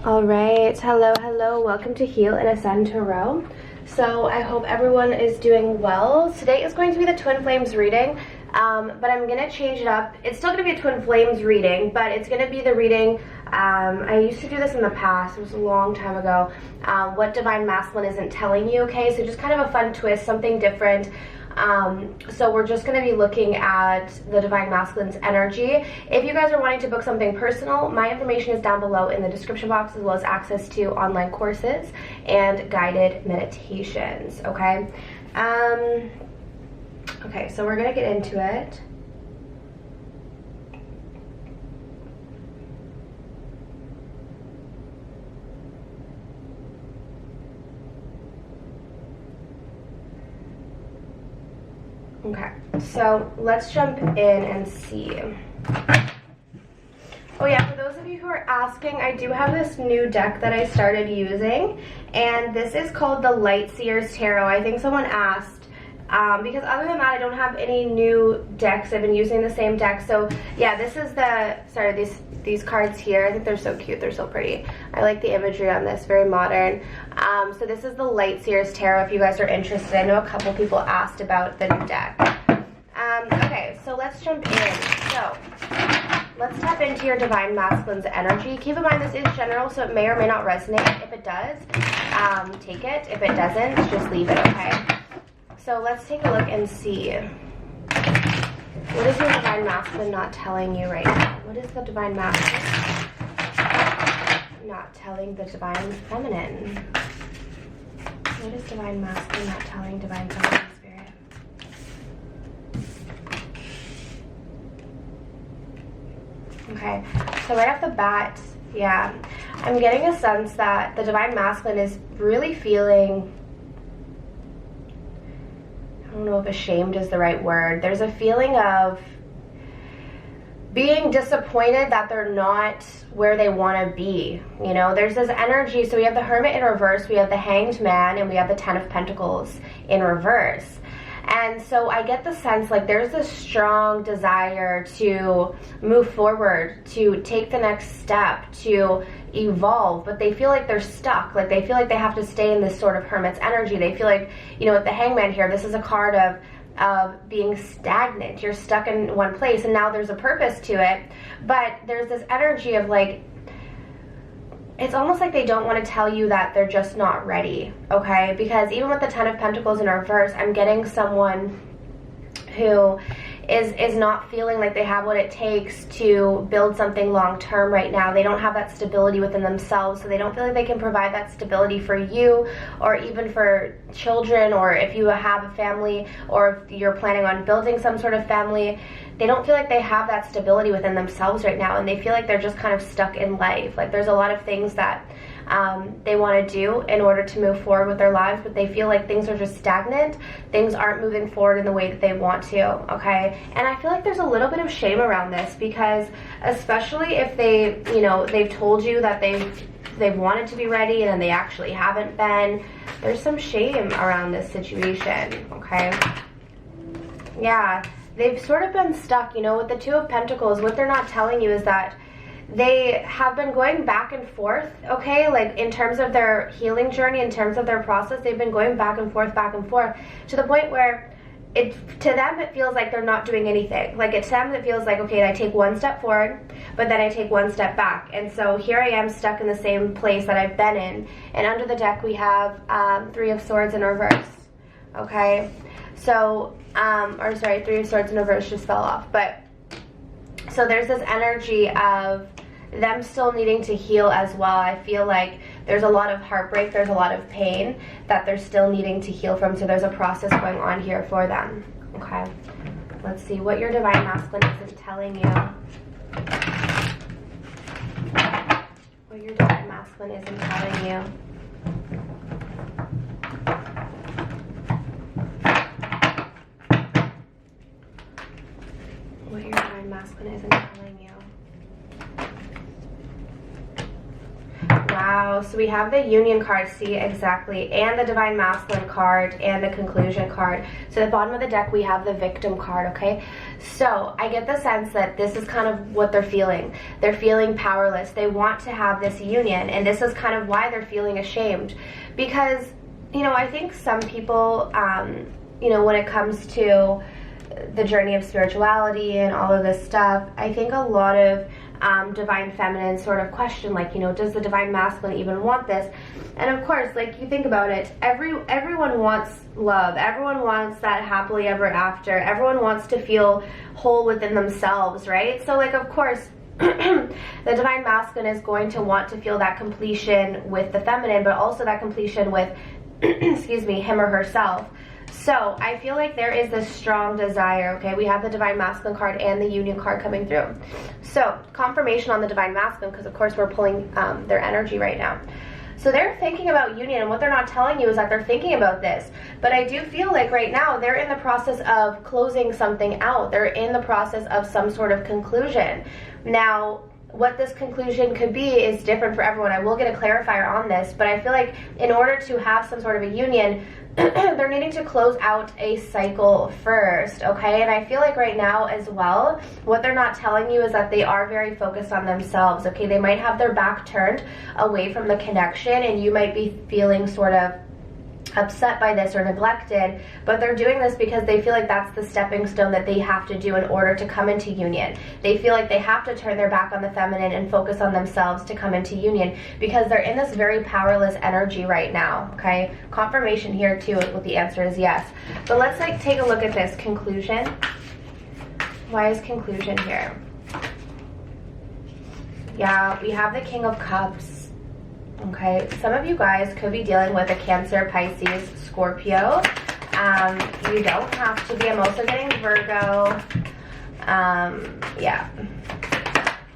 All right, hello, welcome to Heal and Ascend Tarot. So I hope everyone is doing well. Today is going to be the Twin Flames reading, but I'm going to change it up. It's still going to be a Twin Flames reading, but it's going to be the reading, I used to do this in the past, it was a long time ago, what Divine Masculine isn't telling you, okay? So just kind of a fun twist, something different. So we're just going to be looking at the Divine Masculine's energy. If you guys are wanting to book something personal, my information is down below in the description box, as well as access to online courses and guided meditations, okay? Okay, so we're going to get into it. Okay, so let's jump in and see. Oh yeah, for those of you who are asking, I do have this new deck that I started using, and this is called the Light Seers Tarot. I think someone asked, because other than that, I don't have any new decks. I've been using the same deck. So yeah, this is the, sorry, these cards here. I think they're so cute. They're so pretty. I like the imagery on this, very modern. So this is the Light Seers Tarot if you guys are interested. I know a couple people asked about the new deck. Okay, so let's jump in. So let's tap into your Divine Masculine's energy. Keep in mind this is general, so it may or may not resonate. If it does, take it. If it doesn't, just leave it, okay? So let's take a look and see. What is your Divine Masculine not telling you right now? What is the Divine Masculine not telling the Divine Feminine? What is Divine Masculine not telling Divine Feminine Spirit? Okay, so right off the bat, yeah, I'm getting a sense that the Divine Masculine is really feeling, I don't know if ashamed is the right word. There's a feeling of being disappointed that they're not where they want to be. You know, there's this energy. So we have the Hermit in reverse, we have the Hanged Man, and we have the Ten of Pentacles in reverse. And so I get the sense like there's this strong desire to move forward, to take the next step, to evolve, but they feel like they're stuck. Like they feel like they have to stay in this sort of Hermit's energy. They feel like, you know, with the Hangman here, this is a card of being stagnant. You're stuck in one place, and now there's a purpose to it, but there's this energy of like, it's almost like they don't want to tell you that they're just not ready, okay? Because even with the Ten of Pentacles in reverse, I'm getting someone who is not feeling like they have what it takes to build something long term right now. They don't have that stability within themselves, so they don't feel like they can provide that stability for you or even for children, or if you have a family or if you're planning on building some sort of family. They don't feel like they have that stability within themselves right now, and they feel like they're just kind of stuck in life. Like there's a lot of things that they want to do in order to move forward with their lives, but they feel like things are just stagnant. Things aren't moving forward in the way that they want to, okay? And I feel like there's a little bit of shame around this, because especially if they, you know, they've told you that they've wanted to be ready and then they actually haven't been, there's some shame around this situation, okay? Yeah, they've sort of been stuck, you know, with the Two of Pentacles. What they're not telling you is that they have been going back and forth, okay? Like in terms of their healing journey, in terms of their process, they've been going back and forth, to the point where to them it feels like they're not doing anything. Like to them it feels like, okay, I take one step forward, but then I take one step back. And so here I am stuck in the same place that I've been in. And under the deck we have Three of Swords in reverse, okay? So, or sorry, Three of Swords in reverse just fell off. But so there's this energy of them still needing to heal as well. I feel like there's a lot of heartbreak, there's a lot of pain that they're still needing to heal from. So there's a process going on here for them, okay? Let's see what your Divine Masculine isn't telling you. What your Divine Masculine isn't telling you. What your Divine Masculine isn't telling you. Wow, so we have the Union card, see, exactly, and the Divine Masculine card and the Conclusion card. So at the bottom of the deck we have the Victim card, okay? So I get the sense that this is kind of what they're feeling. They're feeling powerless. They want to have this union, and this is kind of why they're feeling ashamed. Because, you know, I think some people, you know, when it comes to the journey of spirituality and all of this stuff, I think a lot of divine feminine sort of question, like, you know, does the divine masculine even want this? And of course, like, you think about it, everyone wants love, everyone wants that happily ever after, everyone wants to feel whole within themselves, right? So like, of course, the divine masculine is going to want to feel that completion with the feminine, but also that completion with excuse me, him or herself. So I feel like there is this strong desire, okay? We have the Divine Masculine card and the Union card coming through. So confirmation on the Divine Masculine, because of course we're pulling their energy right now. So they're thinking about union, and what they're not telling you is that they're thinking about this. But I do feel like right now they're in the process of closing something out. They're in the process of some sort of conclusion. Now, what this conclusion could be is different for everyone. I will get a clarifier on this, but I feel like in order to have some sort of a union, they're needing to close out a cycle first, okay? And I feel like right now as well, what they're not telling you is that they are very focused on themselves, okay? They might have their back turned away from the connection, and you might be feeling sort of upset by this or neglected, but they're doing this because they feel like that's the stepping stone that they have to do in order to come into union. They feel like they have to turn their back on the feminine and focus on themselves to come into union, because they're in this very powerless energy right now, okay? Confirmation here too with the answer is yes. But let's like take a look at this conclusion. Why is conclusion here? Yeah, we have the King of Cups. Okay, some of you guys could be dealing with a Cancer, Pisces, Scorpio. You don't have to be. I'm also getting Virgo. Yeah,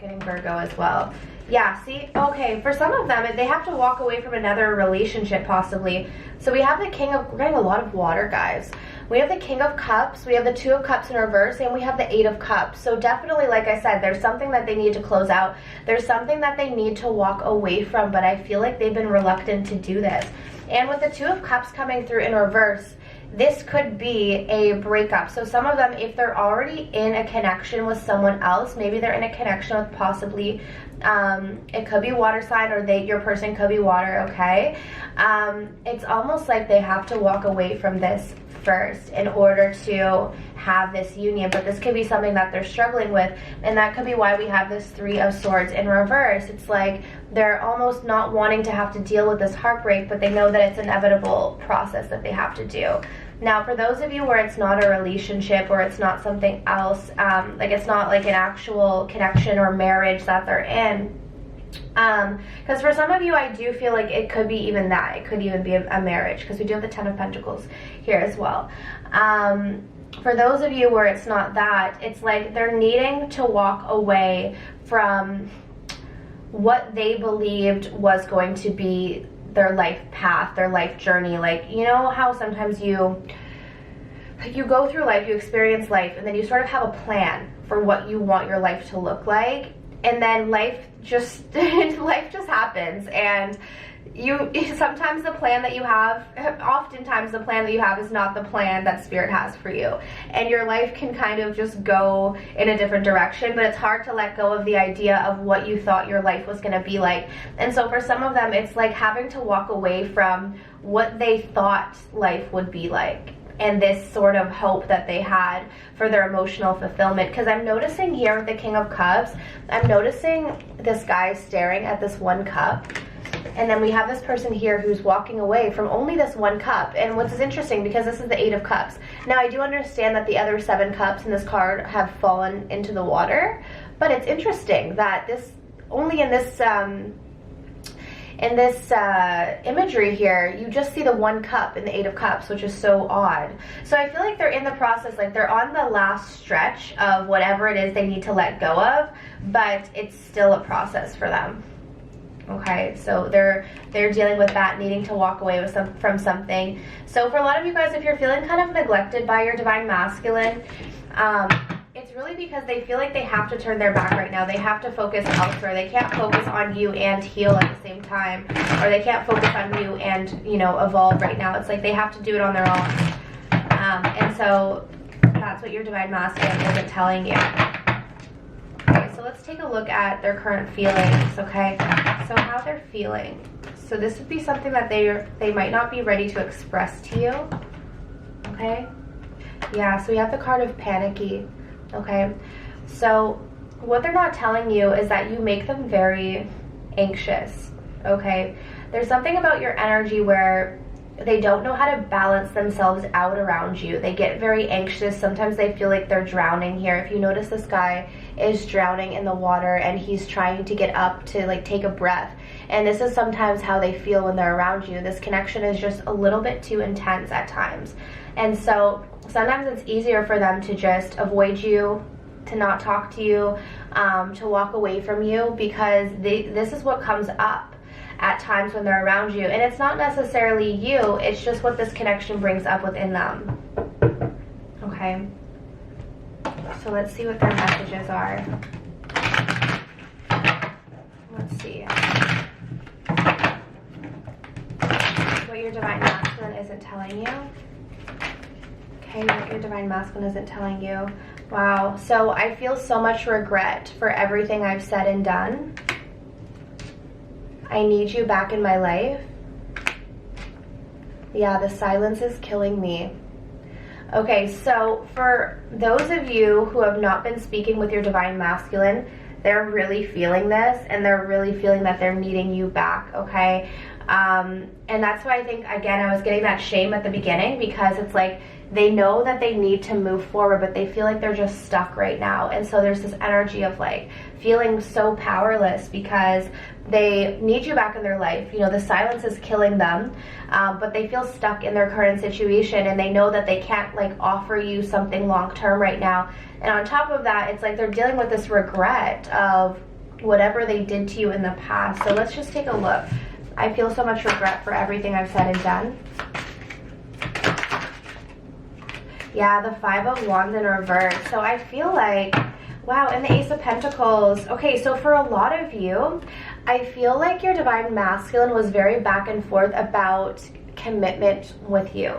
getting Virgo as well. Yeah, see, okay, for some of them, they have to walk away from another relationship possibly. So we have the King of, we're getting a lot of water, guys. We have the King of Cups, we have the Two of Cups in reverse, and we have the Eight of Cups. So definitely, like I said, there's something that they need to close out. There's something that they need to walk away from, but I feel like they've been reluctant to do this. And with the Two of Cups coming through in reverse, this could be a breakup. So some of them, if they're already in a connection with someone else, maybe they're in a connection with possibly, it could be water sign, or your person could be water, okay? It's almost like they have to walk away from this first in order to have this union, but this could be something that they're struggling with, and that could be why we have this Three of Swords in reverse. It's like they're almost not wanting to have to deal with this heartbreak, but they know that it's an inevitable process that they have to do. Now, for those of you where it's not a relationship, or it's not something else, like it's not like an actual connection or marriage that they're in, because for some of you, I do feel like it could be even that. It could even be a marriage, because we do have the Ten of Pentacles here as well. For those of you where it's not that, it's like they're needing to walk away from what they believed was going to be their life path, their life journey. Like, you know how sometimes you go through life, you experience life, and then you sort of have a plan for what you want your life to look like, and then life just happens, and sometimes the plan that you have, oftentimes the plan that you have is not the plan that Spirit has for you, and your life can kind of just go in a different direction, but it's hard to let go of the idea of what you thought your life was going to be like. And so for some of them, it's like having to walk away from what they thought life would be like, and this sort of hope that they had for their emotional fulfillment. Because I'm noticing here with the King of Cups, I'm noticing this guy staring at this one cup, and then we have this person here who's walking away from only this one cup. And what's interesting, because this is the Eight of Cups. Now, I do understand that the other 7 cups in this card have fallen into the water, but it's interesting that this, only in this imagery here, you just see the one cup in the Eight of Cups, which is so odd. So I feel like they're in the process, like they're on the last stretch of whatever it is they need to let go of, but it's still a process for them. Okay, so they're dealing with that, needing to walk away from something. So for a lot of you guys, if you're feeling kind of neglected by your divine masculine, it's really because they feel like they have to turn their back right now. They have to focus elsewhere. They can't focus on you and heal at the same time, or they can't focus on you and, you know, evolve right now. It's like they have to do it on their own. And so that's what your divine masculine isn't telling you. Okay, so let's take a look at their current feelings, okay? So how they're feeling. So this would be something that they might not be ready to express to you, okay? Yeah, so we have the card of panicky, okay? So what they're not telling you is that you make them very anxious, okay? There's something about your energy where they don't know how to balance themselves out around you. They get very anxious. Sometimes they feel like they're drowning here. If you notice, this guy is drowning in the water and he's trying to get up to like take a breath. And this is sometimes how they feel when they're around you. This connection is just a little bit too intense at times. And so sometimes it's easier for them to just avoid you, to not talk to you, to walk away from you, because this is what comes up at times when they're around you. And it's not necessarily you, it's just what this connection brings up within them. Okay, so let's see what their messages are. Let's see what your divine masculine isn't telling you. Okay, what your divine masculine isn't telling you. Wow, so I feel so much regret for everything I've said and done. I need you back in my life. Yeah, the silence is killing me. Okay, so for those of you who have not been speaking with your divine masculine, they're really feeling this, and they're really feeling that they're needing you back, okay? And that's why I think, again, I was getting that shame at the beginning, because it's like they know that they need to move forward, but they feel like they're just stuck right now. And so there's this energy of like feeling so powerless because they need you back in their life. You know, the silence is killing them, but they feel stuck in their current situation, and they know that they can't like offer you something long-term right now. And on top of that, it's like they're dealing with this regret of whatever they did to you in the past. So let's just take a look. I feel so much regret for everything I've said and done. Yeah, the 5 of Wands in reverse. So I feel like, wow, and the Ace of Pentacles. Okay, so for a lot of you, I feel like your divine masculine was very back and forth about commitment with you.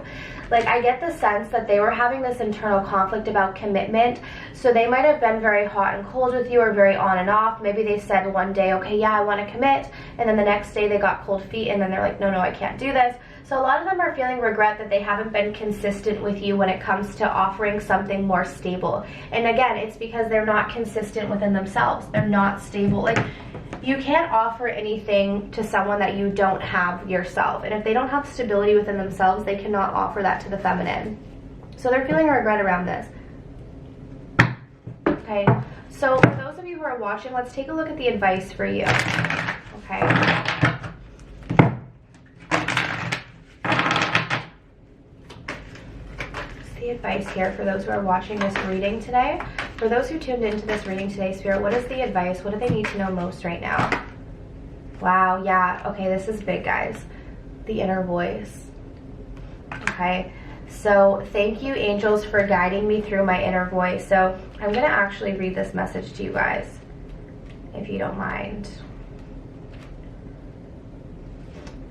Like, I get the sense that they were having this internal conflict about commitment. So they might have been very hot and cold with you, or very on and off. Maybe they said one day, okay, yeah, I want to commit. And then the next day they got cold feet, and then they're like, no, I can't do this. So a lot of them are feeling regret that they haven't been consistent with you when it comes to offering something more stable. And again, it's because they're not consistent within themselves. They're not stable. Like, you can't offer anything to someone that you don't have yourself. And if they don't have stability within themselves, they cannot offer that to the feminine. So they're feeling regret around this. Okay, so for those of you who are watching, let's take a look at the advice for you. Okay. The advice here for those who are watching this reading today. For those who tuned into this reading today, Spirit, what is the advice? What do they need to know most right now? Wow, yeah, okay, this is big, guys. The inner voice. Okay, so thank you, angels, for guiding me through my inner voice. So I'm going to actually read this message to you guys, if you don't mind.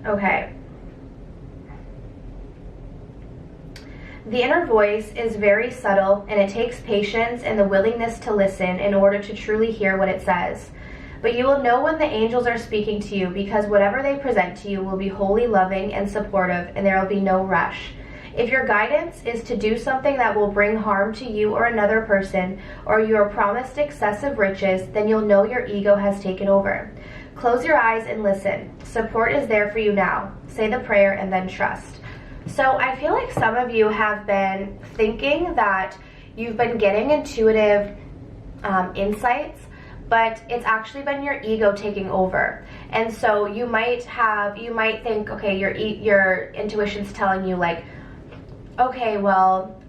Okay. The inner voice is very subtle, and it takes patience and the willingness to listen in order to truly hear what it says. But you will know when the angels are speaking to you, because whatever they present to you will be wholly loving and supportive, and there will be no rush. If your guidance is to do something that will bring harm to you or another person, or you are promised excessive riches, then you'll know your ego has taken over. Close your eyes and listen. Support is there for you now. Say the prayer and then trust. So I feel like some of you have been thinking that you've been getting intuitive insights, but it's actually been your ego taking over. And so you might think, okay, your intuition's telling you like, okay, well,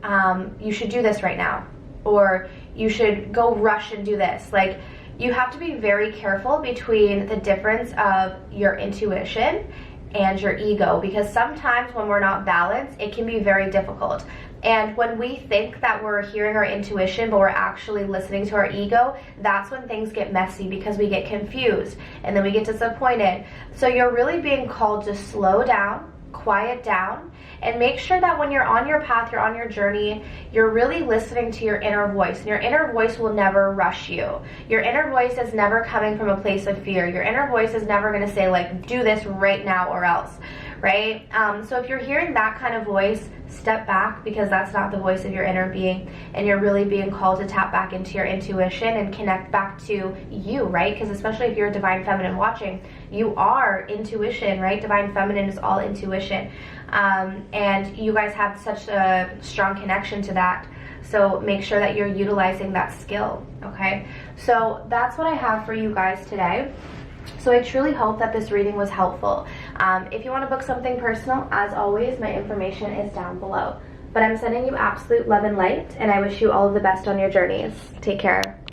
you should do this right now, or you should go rush and do this. Like, you have to be very careful between the difference of your intuition and your ego, because sometimes when we're not balanced, it can be very difficult. And when we think that we're hearing our intuition, but we're actually listening to our ego, that's when things get messy, because we get confused and then we get disappointed. So you're really being called to slow down, quiet down, and make sure that when you're on your path, you're on your journey, you're really listening to your inner voice. And your inner voice will never rush you. Your inner voice is never coming from a place of fear. Your inner voice is never going to say, like, do this right now or else, right? So if you're hearing that kind of voice, step back, because that's not the voice of your inner being, and you're really being called to tap back into your intuition and connect back to you, right? Because especially if you're a divine feminine watching, you are intuition, right? Divine feminine is all intuition, and you guys have such a strong connection to that. So make sure that you're utilizing that skill, okay? So that's what I have for you guys today. So I truly hope that this reading was helpful. If you want to book something personal, as always, my information is down below. But I'm sending you absolute love and light, and I wish you all of the best on your journeys. Take care.